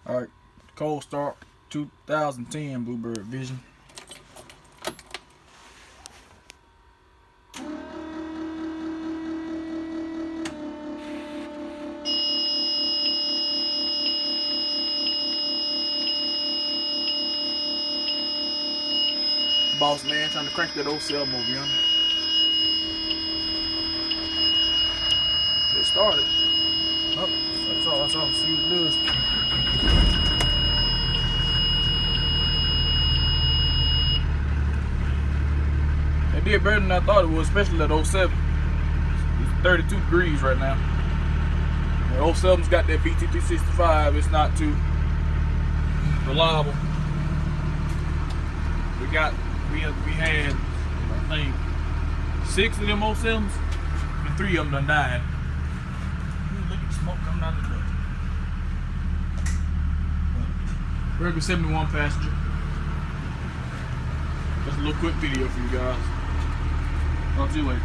Alright, cold start 2010 Bluebird Vision. Boss man trying to crank that old cell over, you know? It started. Oh, that's all. See what it does. It did better than I thought it would, especially that 07. It's 32 degrees right now. The 07's got that VT365. It's not too reliable. We had, I think, 6 of them 07s, and 3 of them done died. Look at the smoke coming out of the truck. Regular 71 passenger. Just a little quick video for you guys. I'll see you later.